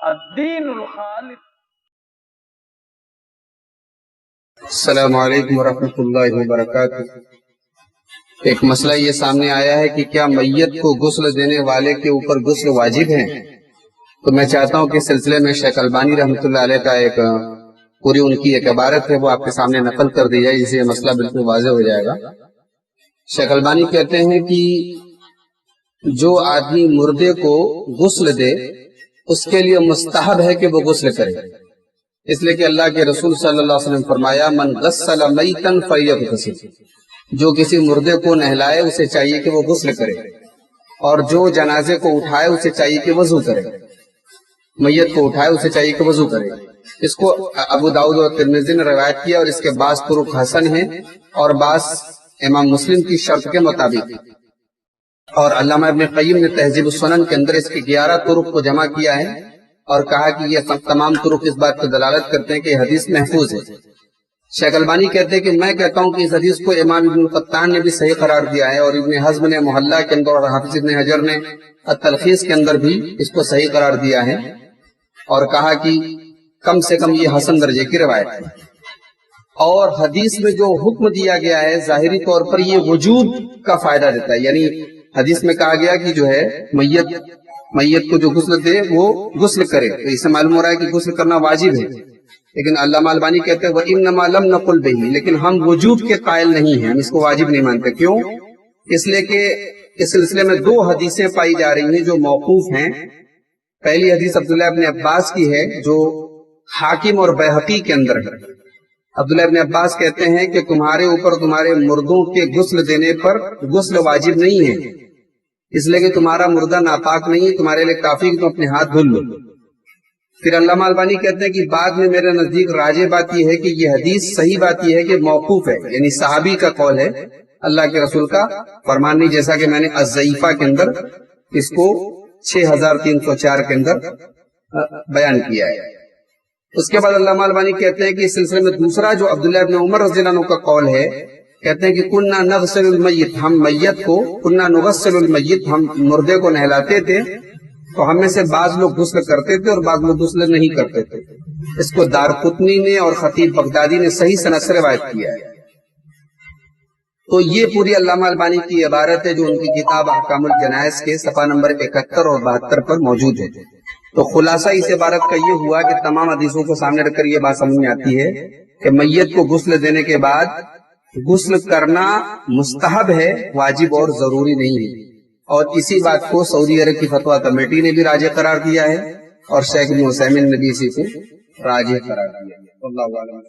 الدین الخالص۔ السلام علیکم ورحمۃ اللہ وبرکاتہ۔ ایک مسئلہ یہ سامنے آیا ہے کہ کیا میت کو غسل دینے والے کے اوپر غسل واجب ہے؟ تو میں چاہتا ہوں کہ اس سلسلے میں شیخ البانی رحمۃ اللہ علیہ کا پوری ان کی ایک عبارت ہے وہ آپ کے سامنے نقل کر دی جائے، جس سے یہ مسئلہ بالکل واضح ہو جائے گا۔ شیخ البانی کہتے ہیں کہ جو آدمی مردے کو غسل دے اس کے لیے مستحب ہے کہ وہ غسل کرے، اس لیے کہ اللہ کے رسول صلی اللہ علیہ وسلم فرمایا من غسل میتا فلیغتسل، جو کسی مردے کو نہلائے اسے چاہیے کہ وہ غسل کرے، اور جو جنازے کو اٹھائے اسے چاہیے کہ وضو کرے، میت کو اٹھائے اسے چاہیے کہ وضو کرے۔ اس کو ابو داؤد اور ترمذی نے روایت کیا، اور اس کے بعض طرق حسن ہیں اور بعض امام مسلم کی شرط کے مطابق، اور علامہ ابن قیم نے تہذیب السنن کے اندر اس کی 11 طرق کو جمع کیا ہے اور کہا کہ یہ تمام طرق اس بات کی دلالت کرتے ہیں کہ یہ حدیث محفوظ ہے۔ شیخ البانی کہتے ہیں کہ میں کہتا ہوں کہ اس حدیث کو امام ابن قطان نے بھی صحیح قرار دیا ہے، اور ابن حزم نے محلہ کے اندر اور حافظ ابن حجر نے التلخیص کے اندر بھی اس کو صحیح قرار دیا ہے، اور کہا کہ کم سے کم یہ حسن درجے کی روایت ہے۔ اور حدیث میں جو حکم دیا گیا ہے ظاہری طور پر یہ وجوب کا فائدہ دیتا ہے، یعنی حدیث میں کہا گیا کہ جو ہے میت کو جو غسل دے وہ غسل کرے، تو اس سے معلوم ہو رہا ہے کہ غسل کرنا واجب ہے۔ لیکن علامہ البانی کہتے ہیں وَإِنَّمَا لَمْ نَقُلْ بِهِ، لیکن ہم وجوب کے قائل نہیں ہیں، ہم اس کو واجب نہیں مانتے۔ کیوں؟ اس لیے کہ اس سلسلے میں 2 حدیثیں پائی جا رہی ہیں جو موقوف ہیں۔ پہلی حدیث عبداللہ ابن عباس کی ہے جو حاکم اور بیہقی کے اندر ہے۔ عبداللہ ابن عباس کہتے ہیں کہ تمہارے اوپر تمہارے مردوں کے غسل دینے پر غسل واجب نہیں ہے، اس لیے کہ تمہارا مردہ ناپاک نہیں ہے، تمہارے لیے کافی کہ تم اپنے ہاتھ دھل لو۔ پھر علامہ البانی کہتے ہیں کہ بعد میں میرے نزدیک راجح بات یہ ہے کہ یہ حدیث صحیح بات یہ ہے کہ موقوف ہے، یعنی صحابی کا قول ہے، اللہ کے رسول کا فرمان نہیں، جیسا کہ میں نے الضعیفہ کے اندر اس کو 6304 کے اندر بیان کیا ہے۔ اس کے بعد علامہ البانی کہتے ہیں کہ اس سلسلے میں دوسرا جو عبداللہ ابن عمر رضی اللہ عنہ کا قول ہے، کہتے ہیں کہ کننا نغسل المیت، ہم میت کو کننا نغسل المیت، ہم مردے کو نہلاتے تھے، تو ہم میں سے بعض لوگ غسل کرتے تھے اور بعض لوگ غسل نہیں کرتے تھے۔ اس کو دارقطنی نے اور خطیب بغدادی نے صحیح سند سے روایت کیا ہے۔ تو یہ پوری علامہ البانی کی عبارت ہے جو ان کی کتاب احکام الجنائز کے صفحہ نمبر 71 اور 72 پر موجود ہے۔ تو خلاصہ اس عبارت کا یہ ہوا کہ تمام حدیثوں کو سامنے رکھ کر یہ بات سمجھ میں آتی ہے کہ میت کو غسل دینے کے بعد غسل کرنا مستحب ہے، واجب اور ضروری نہیں ہے، اور اسی بات کو سعودی عرب کی فتویٰ کمیٹی نے بھی راجح قرار دیا ہے، اور شیخ ابن عثیمین نے بھی اسی کو راجح قرار دیا ہے۔ اللہ اعلم۔